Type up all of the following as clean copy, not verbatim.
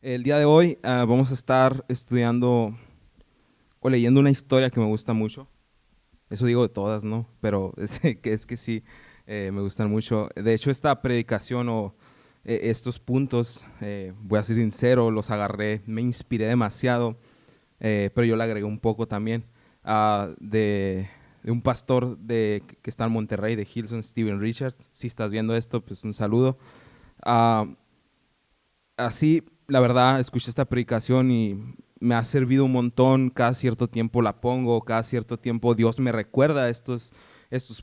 El día de hoy vamos a estar estudiando o leyendo una historia que me gusta mucho. Eso digo de todas, ¿no? Pero es que sí, me gustan mucho. De hecho, esta predicación o estos puntos, voy a ser sincero, los agarré, me inspiré demasiado, pero yo le agregué un poco también de un pastor que está en Monterrey, de Hillsong, Steven Richards. Si estás viendo esto, pues un saludo. Ah, Así, la verdad, escuché esta predicación y me ha servido un montón. Cada cierto tiempo la pongo, cada cierto tiempo Dios me recuerda estos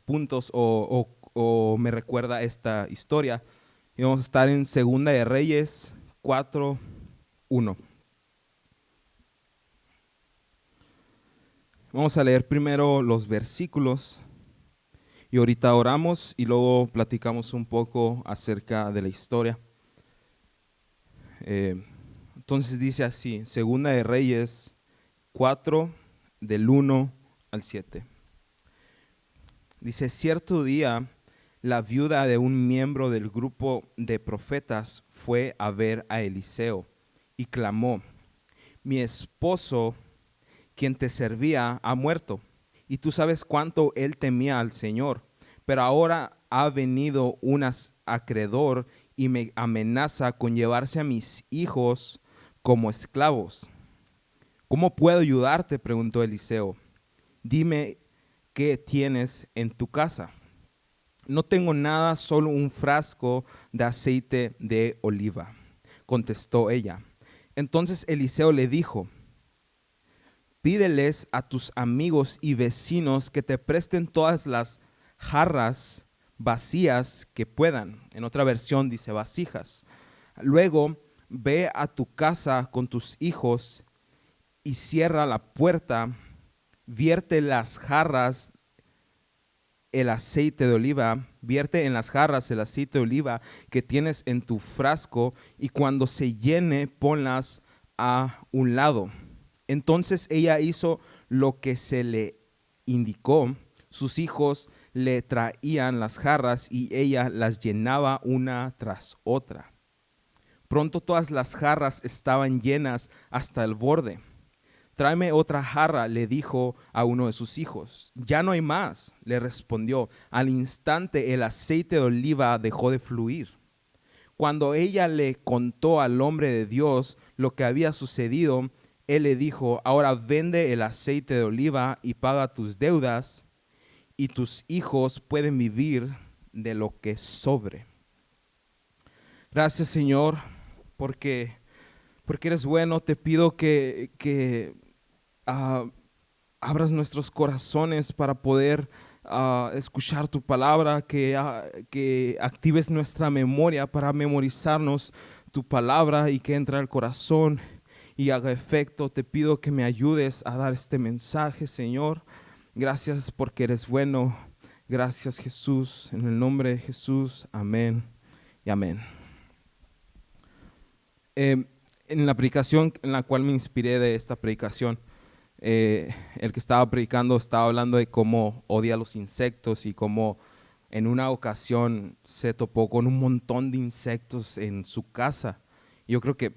puntos o me recuerda esta historia. Y vamos a estar en Segunda de Reyes 4:1. Vamos a leer primero los versículos y ahorita oramos y luego platicamos un poco acerca de la historia. Eh, entonces dice así, Segunda de Reyes 4, del 1 al 7. Dice, cierto día, la viuda de un miembro del grupo de profetas fue a ver a Eliseo y clamó, mi esposo, quien te servía, ha muerto, y tú sabes cuánto él temía al Señor, pero ahora ha venido un acreedor y me amenaza con llevarse a mis hijos como esclavos. ¿Cómo puedo ayudarte?, preguntó Eliseo. Dime qué tienes en tu casa. No tengo nada, solo un frasco de aceite de oliva, contestó ella. Entonces Eliseo le dijo, pídeles a tus amigos y vecinos que te presten todas las jarras vacías que puedan. En otra versión dice vasijas. Luego ve a tu casa con tus hijos y cierra la puerta, vierte las jarras el aceite de oliva, vierte en las jarras el aceite de oliva que tienes en tu frasco y cuando se llene ponlas a un lado. Entonces ella hizo lo que se le indicó. Sus hijos le traían las jarras y ella las llenaba una tras otra. Pronto todas las jarras estaban llenas hasta el borde. Tráeme otra jarra, le dijo a uno de sus hijos. Ya no hay más, le respondió. Al instante el aceite de oliva dejó de fluir. Cuando ella le contó al hombre de Dios lo que había sucedido, él le dijo, ahora vende el aceite de oliva y paga tus deudas, y tus hijos pueden vivir de lo que sobre. Gracias, Señor, porque, porque eres bueno. Te pido que uh, abras nuestros corazones para poder escuchar tu palabra, que actives nuestra memoria para memorizarnos tu palabra y que entre al corazón y haga efecto. Te pido que me ayudes a dar este mensaje, Señor. Gracias porque eres bueno. Gracias, Jesús. En el nombre de Jesús. Amén y amén. En la predicación en la cual me inspiré de esta predicación, el que estaba predicando estaba hablando de cómo odia los insectos y cómo en una ocasión se topó con un montón de insectos en su casa. Yo creo que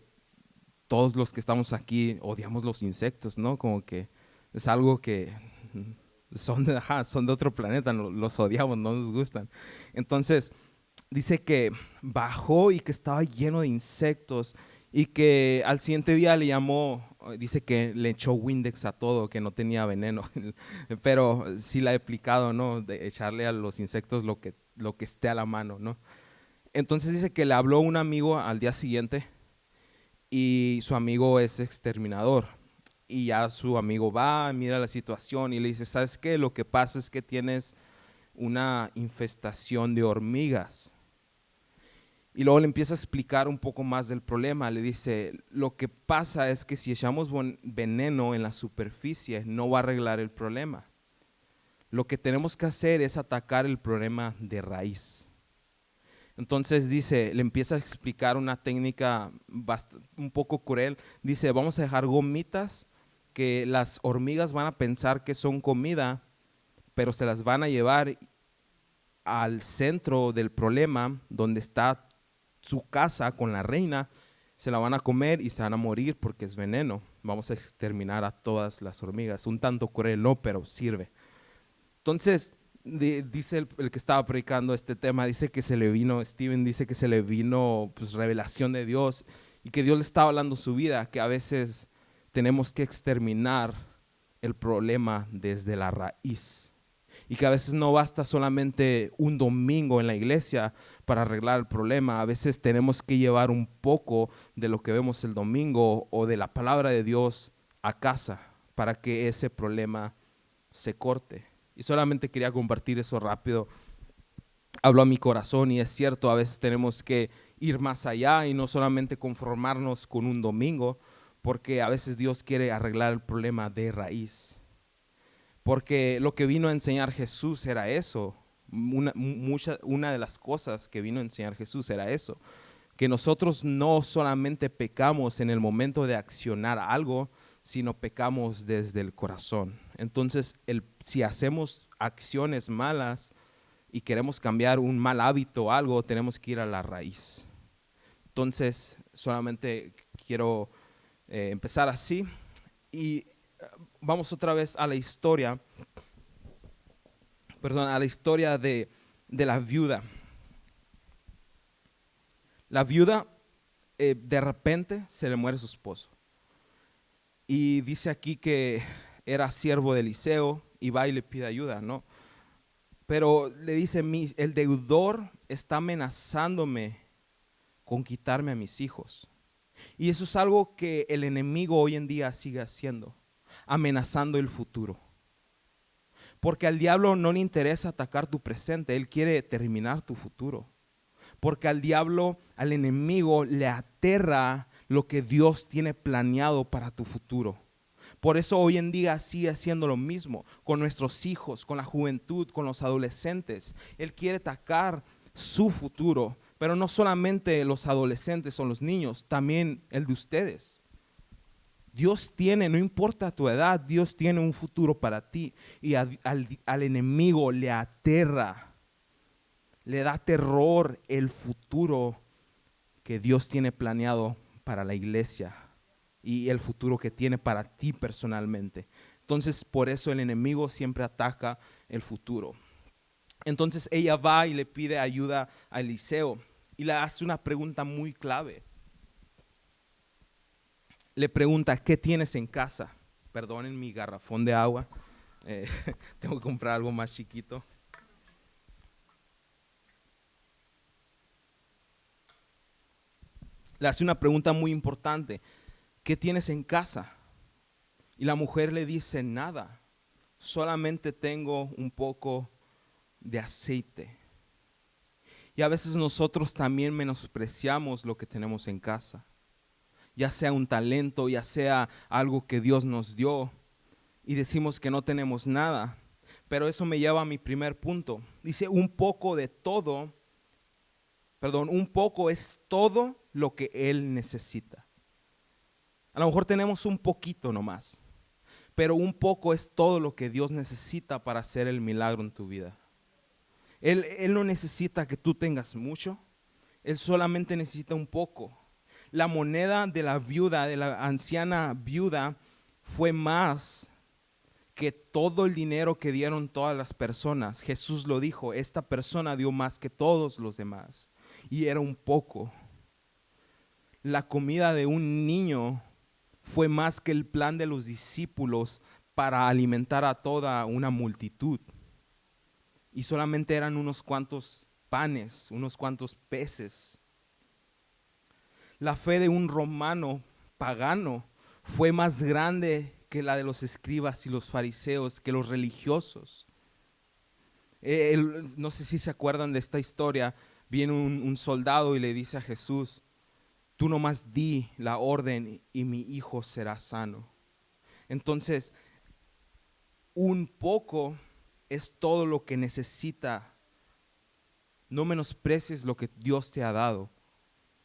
todos los que estamos aquí odiamos los insectos, ¿no? Como que es algo que son de otro planeta, los odiamos, no nos gustan. Entonces, dice que bajó y que estaba lleno de insectos y que al siguiente día le llamó, dice que le echó Windex a todo, que no tenía veneno, pero sí la he aplicado, ¿no? De echarle a los insectos lo que esté a la mano, ¿no? Entonces dice que le habló un amigo al día siguiente y su amigo es exterminador. Y ya su amigo va, mira la situación y le dice, ¿sabes qué? Lo que pasa es que tienes una infestación de hormigas. Y luego le empieza a explicar un poco más del problema. Le dice, lo que pasa es que si echamos veneno en la superficie no va a arreglar el problema. Lo que tenemos que hacer es atacar el problema de raíz. Entonces dice, le empieza a explicar una técnica un poco cruel. Dice, vamos a dejar gomitas que las hormigas van a pensar que son comida, pero se las van a llevar al centro del problema donde está su casa con la reina, se la van a comer y se van a morir porque es veneno. Vamos a exterminar a todas las hormigas. Un tanto cruel, no, pero sirve. Entonces, dice el que estaba predicando este tema, dice que se le vino, Steven dice que se le vino pues, revelación de Dios y que Dios le estaba hablando su vida, que a veces tenemos que exterminar el problema desde la raíz. Y que a veces no basta solamente un domingo en la iglesia para arreglar el problema. A veces tenemos que llevar un poco de lo que vemos el domingo o de la palabra de Dios a casa para que ese problema se corte. Y solamente quería compartir eso rápido. Habló a mi corazón y es cierto, a veces tenemos que ir más allá y no solamente conformarnos con un domingo, porque a veces Dios quiere arreglar el problema de raíz. Porque lo que vino a enseñar Jesús era eso. Una de las cosas que vino a enseñar Jesús era eso. Que nosotros no solamente pecamos en el momento de accionar algo, sino pecamos desde el corazón. Entonces, si hacemos acciones malas y queremos cambiar un mal hábito o algo, tenemos que ir a la raíz. Entonces, solamente quiero empezar así y vamos otra vez a la historia, a la historia de la viuda. La viuda de repente se le muere su esposo. Y dice aquí que era siervo de Eliseo y va y le pide ayuda, ¿no? Pero le dice, el deudor está amenazándome con quitarme a mis hijos. Y eso es algo que el enemigo hoy en día sigue haciendo, amenazando el futuro. Porque al diablo no le interesa atacar tu presente, él quiere terminar tu futuro. Porque al diablo, al enemigo, le aterra lo que Dios tiene planeado para tu futuro. Por eso hoy en día sigue haciendo lo mismo con nuestros hijos, con la juventud, con los adolescentes. Él quiere atacar su futuro, pero no solamente los adolescentes o los niños, también el de ustedes. Dios tiene, no importa tu edad, Dios tiene un futuro para ti. Y al enemigo le aterra, le da terror el futuro que Dios tiene planeado para la iglesia y el futuro que tiene para ti personalmente. Entonces, por eso el enemigo siempre ataca el futuro. Entonces, ella va y le pide ayuda a Eliseo y le hace una pregunta muy clave. Le pregunta, ¿qué tienes en casa? Perdonen mi garrafón de agua. Tengo que comprar algo más chiquito. Le hace una pregunta muy importante. ¿Qué tienes en casa? Y la mujer le dice, nada, solamente tengo un poco de aceite. Y a veces nosotros también menospreciamos lo que tenemos en casa, ya sea un talento, ya sea algo que Dios nos dio, y decimos que no tenemos nada. Pero eso me lleva a mi primer punto. Dice, un poco es todo lo que Él necesita. A lo mejor tenemos un poquito nomás, pero un poco es todo lo que Dios necesita para hacer el milagro en tu vida. Él no necesita que tú tengas mucho, Él solamente necesita un poco. La moneda de la viuda, de la anciana viuda, fue más que todo el dinero que dieron todas las personas. Jesús lo dijo, esta persona dio más que todos los demás. Y era un poco. La comida de un niño fue más que el plan de los discípulos para alimentar a toda una multitud. Y solamente eran unos cuantos panes, unos cuantos peces. La fe de un romano pagano fue más grande que la de los escribas y los fariseos, que los religiosos. No sé si se acuerdan de esta historia. Viene un soldado y le dice a Jesús, tú nomás di la orden y mi hijo será sano. Entonces, un poco es todo lo que necesita. No menosprecies lo que Dios te ha dado.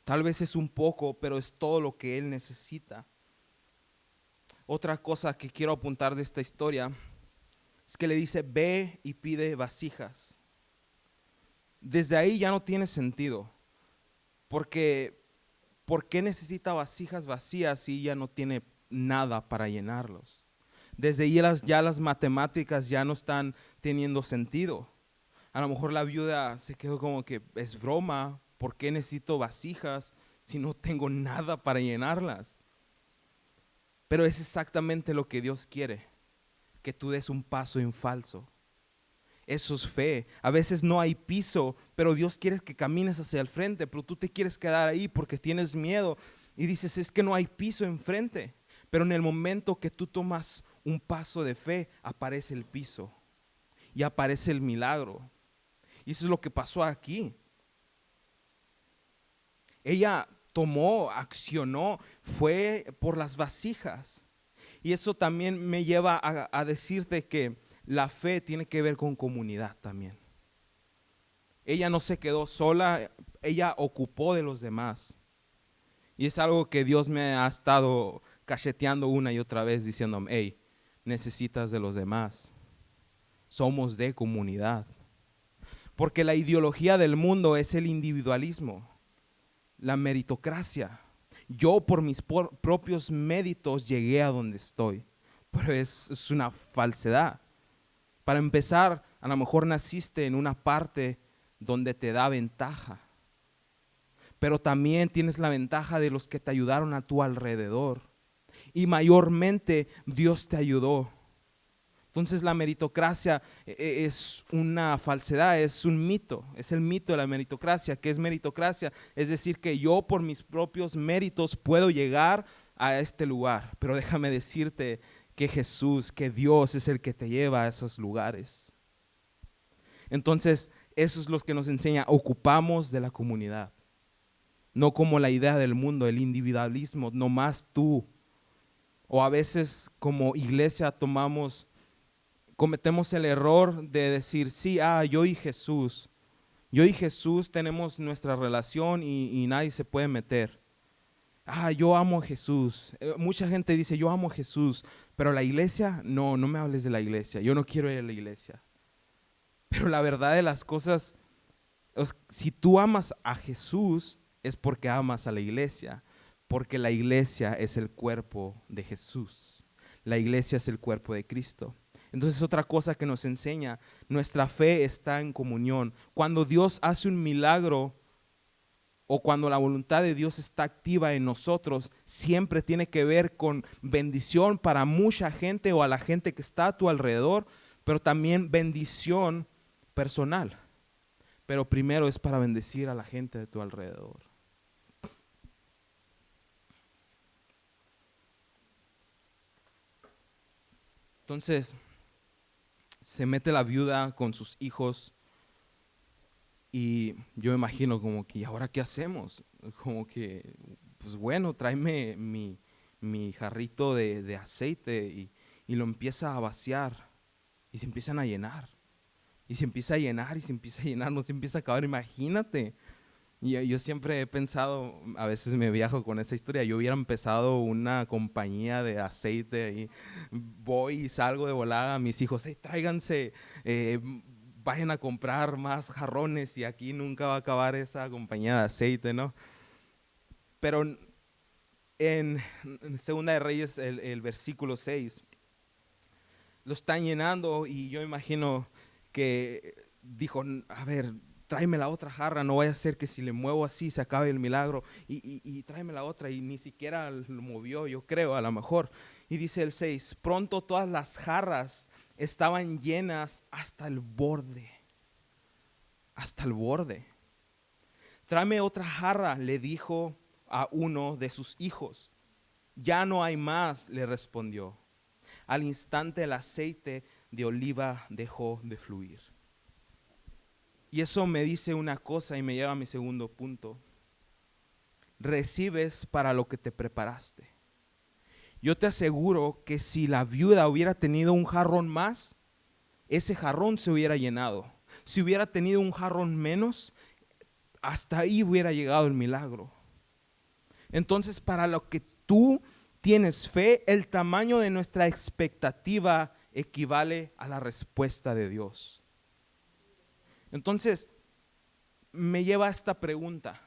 Tal vez es un poco, pero es todo lo que Él necesita. Otra cosa que quiero apuntar de esta historia es que le dice, ve y pide vasijas. Desde ahí ya no tiene sentido, porque ¿por qué necesita vasijas vacías si ella no tiene nada para llenarlos? Desde ahí ya las matemáticas ya no están teniendo sentido. A lo mejor la viuda se quedó como que es broma, ¿por qué necesito vasijas si no tengo nada para llenarlas? Pero es exactamente lo que Dios quiere, que tú des un paso en falso. Eso es fe. A veces no hay piso, pero Dios quiere que camines hacia el frente, pero tú te quieres quedar ahí porque tienes miedo y dices, es que no hay piso enfrente. Pero en el momento que tú tomas un paso de fe, aparece el piso y aparece el milagro. Y eso es lo que pasó aquí. Ella tomó, accionó, fue por las vasijas. Y eso también me lleva a decirte que la fe tiene que ver con comunidad también. Ella no se quedó sola, ella ocupó de los demás. Y es algo que Dios me ha estado cacheteando una y otra vez diciéndome, hey, necesitas de los demás. Somos de comunidad. Porque la ideología del mundo es el individualismo, la meritocracia. Yo por mis propios méritos llegué a donde estoy. Pero es una falsedad. Para empezar, a lo mejor naciste en una parte donde te da ventaja. Pero también tienes la ventaja de los que te ayudaron a tu alrededor. Y mayormente Dios te ayudó. Entonces la meritocracia es una falsedad, es un mito, es el mito de la meritocracia. ¿Qué es meritocracia? Es decir, que yo por mis propios méritos puedo llegar a este lugar. Pero déjame decirte que Jesús, que Dios es el que te lleva a esos lugares. Entonces, eso es lo que nos enseña, ocupamos de la comunidad. No como la idea del mundo, el individualismo, nomás tú. O a veces como iglesia cometemos el error de decir, sí, yo y Jesús tenemos nuestra relación y nadie se puede meter. Yo amo a Jesús. Mucha gente dice, yo amo a Jesús, pero la iglesia, no me hables de la iglesia, yo no quiero ir a la iglesia. Pero la verdad de las cosas, si tú amas a Jesús, es porque amas a la iglesia, porque la iglesia es el cuerpo de Jesús. La iglesia es el cuerpo de Cristo. Entonces otra cosa que nos enseña, nuestra fe está en comunión. Cuando Dios hace un milagro o cuando la voluntad de Dios está activa en nosotros, siempre tiene que ver con bendición para mucha gente o a la gente que está a tu alrededor, pero también bendición personal. Pero primero es para bendecir a la gente de tu alrededor. Entonces, se mete la viuda con sus hijos y yo me imagino como que, ¿y ahora qué hacemos? Como que, pues bueno, tráeme mi jarrito de aceite y lo empieza a vaciar y se empiezan a llenar. Y se empieza a llenar y se empieza a llenar, no se empieza a acabar, imagínate. Y yo siempre he pensado, a veces me viajo con esa historia, yo hubiera empezado una compañía de aceite y voy y salgo de volada a mis hijos, hey, tráiganse, vayan a comprar más jarrones y aquí nunca va a acabar esa compañía de aceite, ¿no? Pero en Segunda de Reyes, el versículo 6, lo están llenando y yo imagino que dijo, a ver, tráeme la otra jarra, no vaya a ser que si le muevo así se acabe el milagro y tráeme la otra y ni siquiera lo movió, yo creo, a lo mejor. Y dice el 6, pronto todas las jarras estaban llenas hasta el borde, hasta el borde. Tráeme otra jarra, le dijo a uno de sus hijos. Ya no hay más, le respondió. Al instante el aceite de oliva dejó de fluir. Y eso me dice una cosa y me lleva a mi segundo punto. Recibes para lo que te preparaste. Yo te aseguro que si la viuda hubiera tenido un jarrón más, ese jarrón se hubiera llenado. Si hubiera tenido un jarrón menos, hasta ahí hubiera llegado el milagro. Entonces, para lo que tú tienes fe, el tamaño de nuestra expectativa equivale a la respuesta de Dios. Entonces, me lleva a esta pregunta.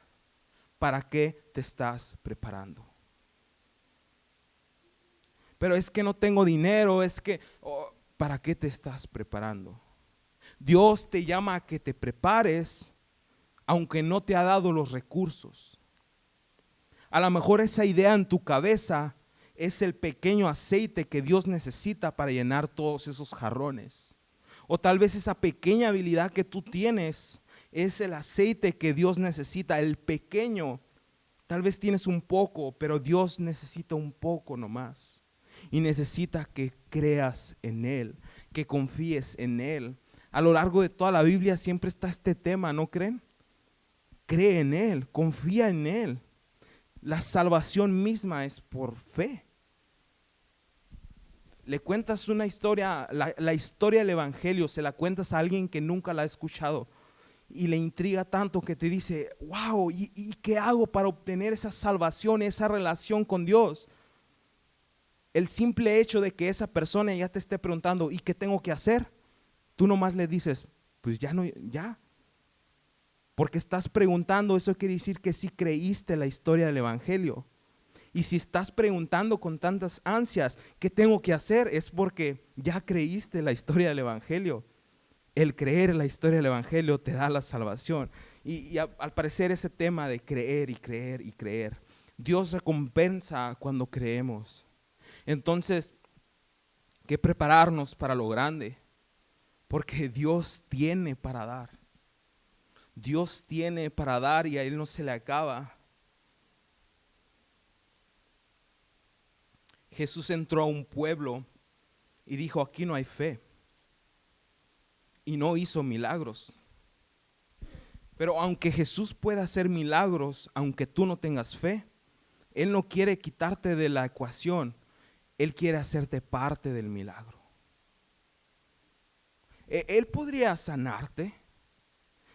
¿para qué te estás preparando? Pero es que no tengo dinero, es que, ¿para qué te estás preparando? Dios te llama a que te prepares, aunque no te ha dado los recursos. A lo mejor esa idea en tu cabeza es el pequeño aceite que Dios necesita para llenar todos esos jarrones. O tal vez esa pequeña habilidad que tú tienes es el aceite que Dios necesita, el pequeño. Tal vez tienes un poco, pero Dios necesita un poco nomás. Y necesita que creas en Él, que confíes en Él. A lo largo de toda la Biblia siempre está este tema, ¿no creen? Cree en Él, confía en Él. La salvación misma es por fe. Le cuentas una historia, la historia del Evangelio, se la cuentas a alguien que nunca la ha escuchado y le intriga tanto que te dice, wow, ¿y qué hago para obtener esa salvación, esa relación con Dios? El simple hecho de que esa persona ya te esté preguntando, ¿y qué tengo que hacer? Tú nomás le dices, pues ya no, ya. Porque estás preguntando, eso quiere decir que sí creíste la historia del Evangelio. Y si estás preguntando con tantas ansias, ¿qué tengo que hacer? Es porque ya creíste la historia del Evangelio. El creer en la historia del Evangelio te da la salvación. Y al parecer ese tema de creer y creer y creer, Dios recompensa cuando creemos. Entonces, ¿qué prepararnos para lo grande? Porque Dios tiene para dar. Dios tiene para dar y a Él no se le acaba. Jesús entró a un pueblo y dijo, aquí no hay fe. Y no hizo milagros. Pero aunque Jesús pueda hacer milagros, aunque tú no tengas fe, Él no quiere quitarte de la ecuación. Él quiere hacerte parte del milagro. Él podría sanarte,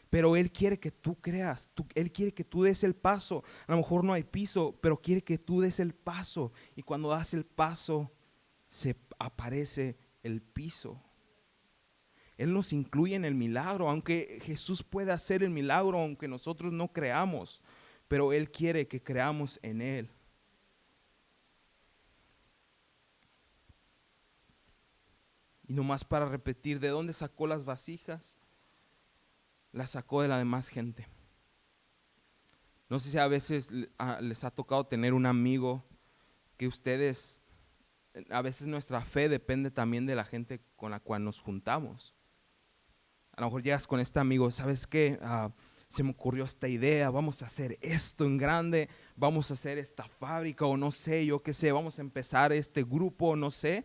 pero Él quiere que tú creas. Él quiere que tú des el paso. A lo mejor no hay piso, pero quiere que tú des el paso. Y cuando das el paso, se aparece el piso. Él nos incluye en el milagro, aunque Jesús puede hacer el milagro, aunque nosotros no creamos, pero Él quiere que creamos en Él. Y nomás para repetir, ¿de dónde sacó las vasijas? Las sacó de la demás gente. No sé si a veces les ha tocado tener un amigo que ustedes, a veces nuestra fe depende también de la gente con la cual nos juntamos. A lo mejor llegas con este amigo, ¿sabes qué? Se me ocurrió esta idea, vamos a hacer esto en grande, vamos a hacer esta fábrica o no sé, yo qué sé, vamos a empezar este grupo, no sé.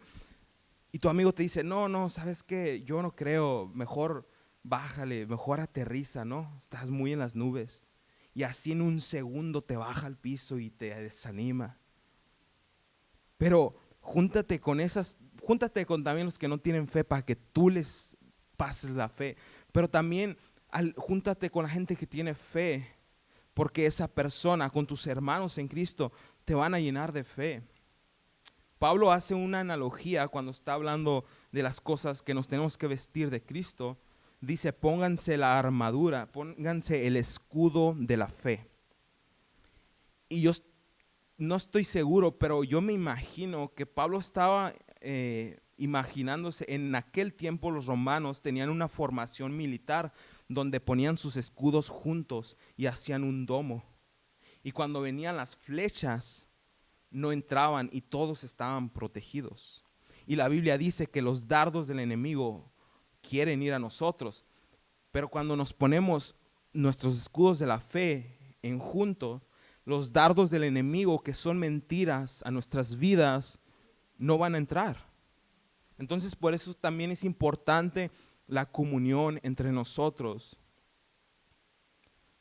Y tu amigo te dice, no, ¿sabes qué? Yo no creo, mejor bájale, mejor aterriza, ¿no? Estás muy en las nubes. Y así en un segundo te baja al piso y te desanima. Pero júntate con también los que no tienen fe para que tú les pases la fe. Pero también júntate con la gente que tiene fe, porque esa persona, con tus hermanos en Cristo, te van a llenar de fe. Pablo hace una analogía cuando está hablando de las cosas que nos tenemos que vestir de Cristo. Dice, pónganse la armadura, pónganse el escudo de la fe. Y yo no estoy seguro, pero yo me imagino que Pablo estaba imaginándose, en aquel tiempo los romanos tenían una formación militar donde ponían sus escudos juntos y hacían un domo. Y cuando venían las flechas, no entraban y todos estaban protegidos. Y la Biblia dice que los dardos del enemigo quieren ir a nosotros, pero cuando nos ponemos nuestros escudos de la fe en junto, los dardos del enemigo, que son mentiras a nuestras vidas, no van a entrar. Entonces por eso también es importante la comunión entre nosotros,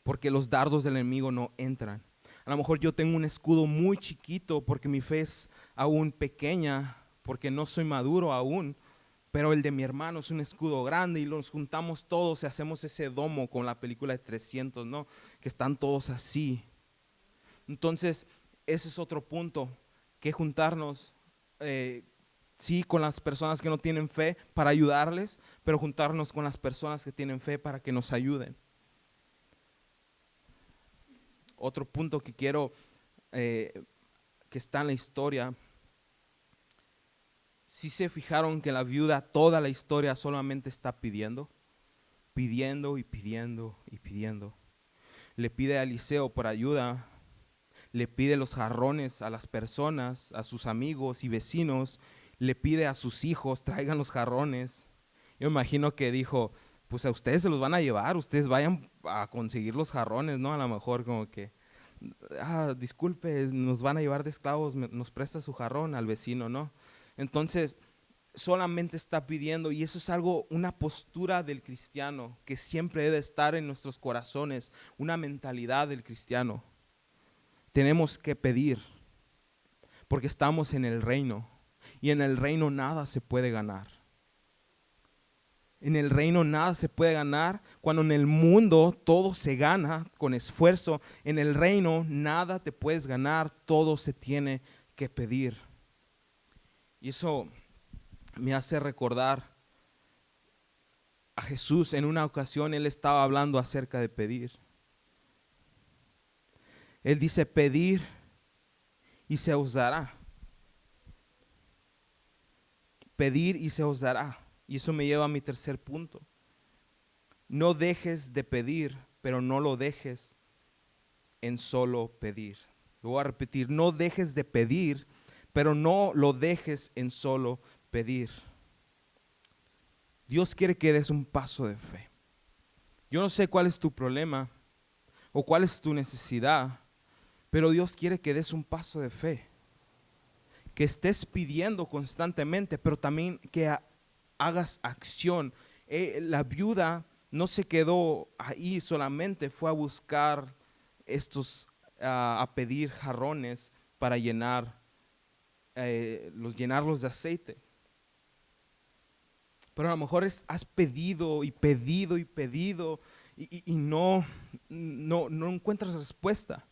porque los dardos del enemigo no entran. A lo mejor yo tengo un escudo muy chiquito porque mi fe es aún pequeña, porque no soy maduro aún, pero el de mi hermano es un escudo grande y los juntamos todos y hacemos ese domo con la película de 300, ¿no? Que están todos así. Entonces, ese es otro punto, que juntarnos, sí, con las personas que no tienen fe para ayudarles, pero juntarnos con las personas que tienen fe para que nos ayuden. otro punto que quiero, que está en la historia. Si se fijaron que la viuda toda la historia solamente está pidiendo, pidiendo y pidiendo y pidiendo. Le pide a Eliseo por ayuda, le pide los jarrones a las personas, a sus amigos y vecinos, le pide a sus hijos, traigan los jarrones. Yo imagino que dijo, pues a ustedes se los van a llevar, ustedes vayan a conseguir los jarrones, ¿no? A lo mejor como que, disculpe, nos van a llevar de esclavos, nos presta su jarrón al vecino, ¿no? Entonces, solamente está pidiendo, y eso es algo, una postura del cristiano que siempre debe estar en nuestros corazones, una mentalidad del cristiano. Tenemos que pedir, porque estamos en el reino, y en el reino nada se puede ganar. En el reino nada se puede ganar, cuando en el mundo todo se gana con esfuerzo. En el reino nada te puedes ganar, todo se tiene que pedir. Y eso me hace recordar a Jesús. En una ocasión él estaba hablando acerca de pedir. Él dice, pedir y se os dará. Pedir y se os dará. Y eso me lleva a mi tercer punto. No dejes de pedir, pero no lo dejes en solo pedir. Lo voy a repetir, no dejes de pedir, pero no lo dejes en solo pedir. Dios quiere que des un paso de fe. Yo no sé cuál es tu problema o cuál es tu necesidad, pero Dios quiere que des un paso de fe. Que estés pidiendo constantemente, pero también que hagas acción. La viuda no se quedó ahí solamente, fue a buscar a pedir jarrones para llenarlos de aceite. Pero a lo mejor has pedido y pedido y pedido y no encuentras respuesta.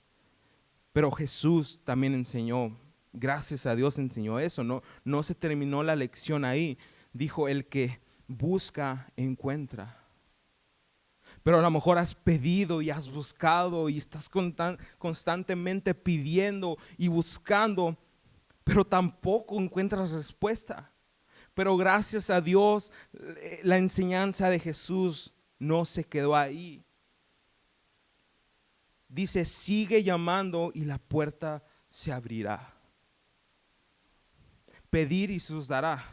Pero Jesús también enseñó, gracias a Dios enseñó eso, no se terminó la lección ahí. Dijo, el que busca, encuentra. Pero a lo mejor has pedido y has buscado y estás constantemente pidiendo y buscando, pero tampoco encuentras respuesta. Pero gracias a Dios, la enseñanza de Jesús no se quedó ahí. Dice, sigue llamando y la puerta se abrirá. Pedir y se os dará.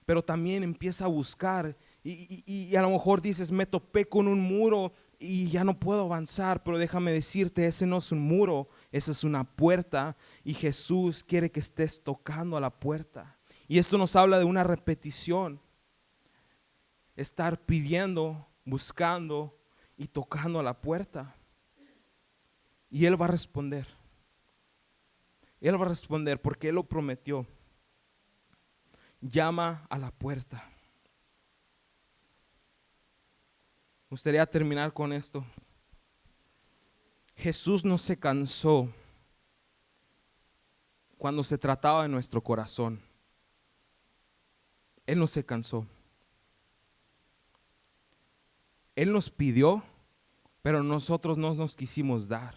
Pero también empieza a buscar y a lo mejor dices, me topé con un muro y ya no puedo avanzar, pero déjame decirte, ese no es un muro, esa es una puerta, y Jesús quiere que estés tocando a la puerta. Y esto nos habla de una repetición, estar pidiendo, buscando y tocando a la puerta. Y Él va a responder. Él va a responder porque Él lo prometió. Llama a la puerta. Me gustaría terminar con esto. Jesús no se cansó cuando se trataba de nuestro corazón. Él no se cansó. Él nos pidió, pero nosotros no nos quisimos dar.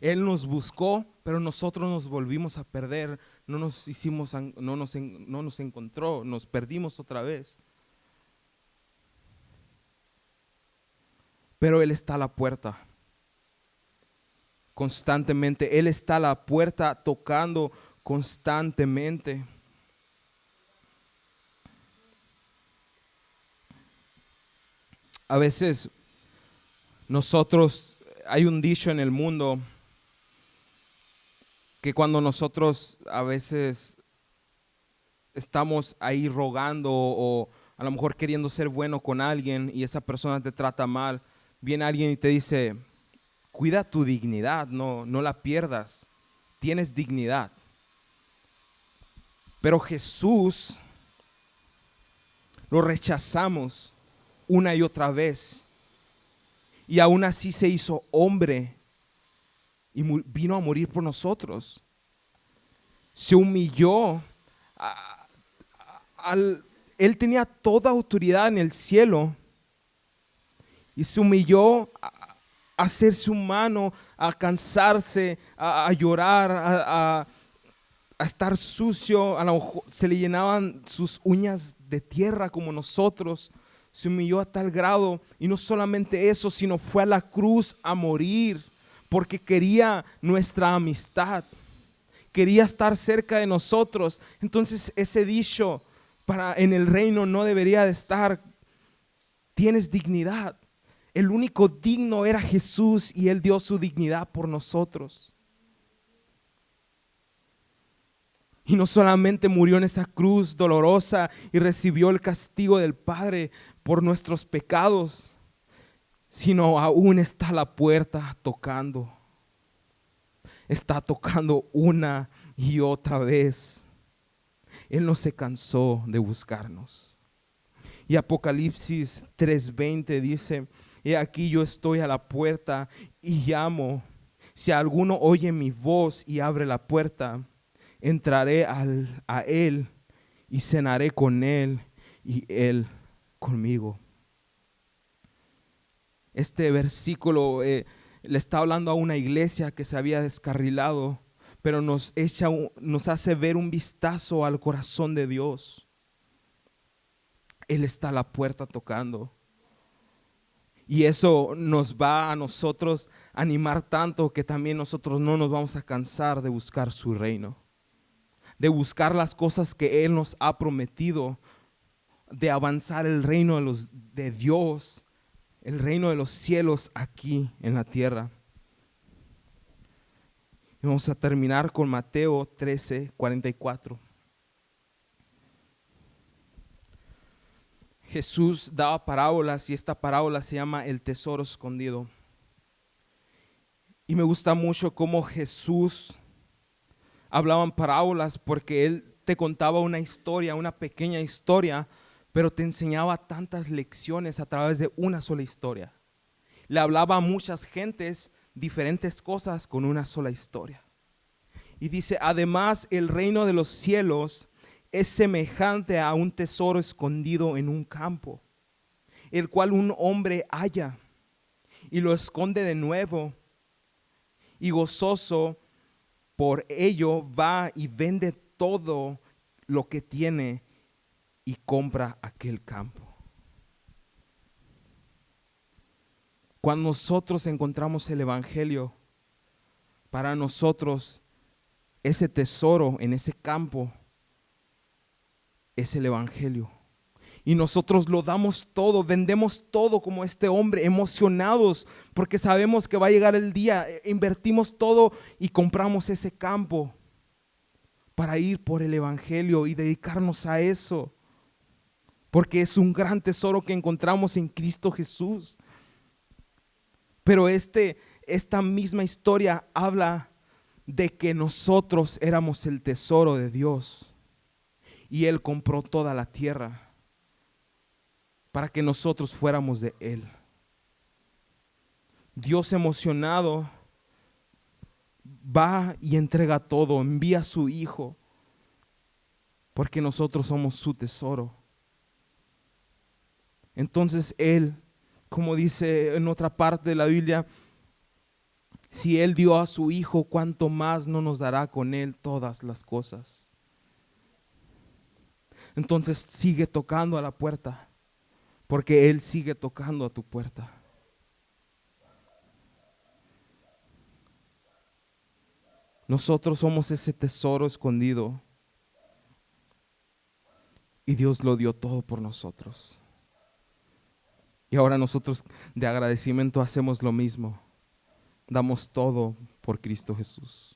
Él nos buscó, pero nosotros nos volvimos a perder. No nos encontró, nos perdimos otra vez. Pero Él está a la puerta. Constantemente, Él está a la puerta tocando constantemente. A veces hay un dicho en el mundo que cuando nosotros a veces estamos ahí rogando o a lo mejor queriendo ser bueno con alguien y esa persona te trata mal, viene alguien y te dice, cuida tu dignidad, no la pierdas, tienes dignidad. Pero Jesús lo rechazamos una y otra vez y aún así se hizo hombre y vino a morir por nosotros. Se humilló. Él tenía toda autoridad en el cielo y se humilló a hacerse humano, a cansarse, a llorar, a estar sucio. A lo mejor se le llenaban sus uñas de tierra como nosotros. Se humilló a tal grado, y no solamente eso, sino fue a la cruz a morir porque quería nuestra amistad, quería estar cerca de nosotros. Entonces ese dicho en el reino no debería de estar: tienes dignidad. El único digno era Jesús, y Él dio su dignidad por nosotros. Y no solamente murió en esa cruz dolorosa y recibió el castigo del Padre por nuestros pecados, sino aún está a la puerta tocando. Está tocando una y otra vez. Él no se cansó de buscarnos. Y Apocalipsis 3:20 dice: he aquí yo estoy a la puerta y llamo. Si alguno oye mi voz y abre la puerta, entraré a él y cenaré con él y él conmigo. Este versículo le está hablando a una iglesia que se había descarrilado, pero nos hace ver un vistazo al corazón de Dios. Él está a la puerta tocando. Y eso nos va a nosotros animar tanto que también nosotros no nos vamos a cansar de buscar su reino, de buscar las cosas que Él nos ha prometido, de avanzar el reino de Dios, el reino de los cielos aquí en la tierra. Y vamos a terminar con Mateo 13:44. Jesús daba parábolas, y esta parábola se llama el tesoro escondido. Y me gusta mucho cómo Jesús hablaba en parábolas, porque Él te contaba una historia, una pequeña historia, pero te enseñaba tantas lecciones a través de una sola historia. Le hablaba a muchas gentes diferentes cosas con una sola historia. Y dice: además, el reino de los cielos es semejante a un tesoro escondido en un campo, el cual un hombre halla y lo esconde de nuevo, y gozoso por ello va y vende todo lo que tiene y compra aquel campo. Cuando nosotros encontramos el evangelio, para nosotros ese tesoro en ese campo es el evangelio. Y nosotros lo damos todo, vendemos todo como este hombre, emocionados porque sabemos que va a llegar el día. Invertimos todo y compramos ese campo para ir por el evangelio y dedicarnos a eso, porque es un gran tesoro que encontramos en Cristo Jesús. Pero esta misma historia habla de que nosotros éramos el tesoro de Dios, y Él compró toda la tierra para que nosotros fuéramos de Él. Dios, emocionado, va y entrega todo, envía a su Hijo, porque nosotros somos su tesoro. Entonces Él, como dice en otra parte de la Biblia, si Él dio a su Hijo, ¿cuánto más no nos dará con Él todas las cosas? Entonces sigue tocando a la puerta, porque Él sigue tocando a tu puerta. Nosotros somos ese tesoro escondido, y Dios lo dio todo por nosotros. Y ahora nosotros, de agradecimiento, hacemos lo mismo. Damos todo por Cristo Jesús.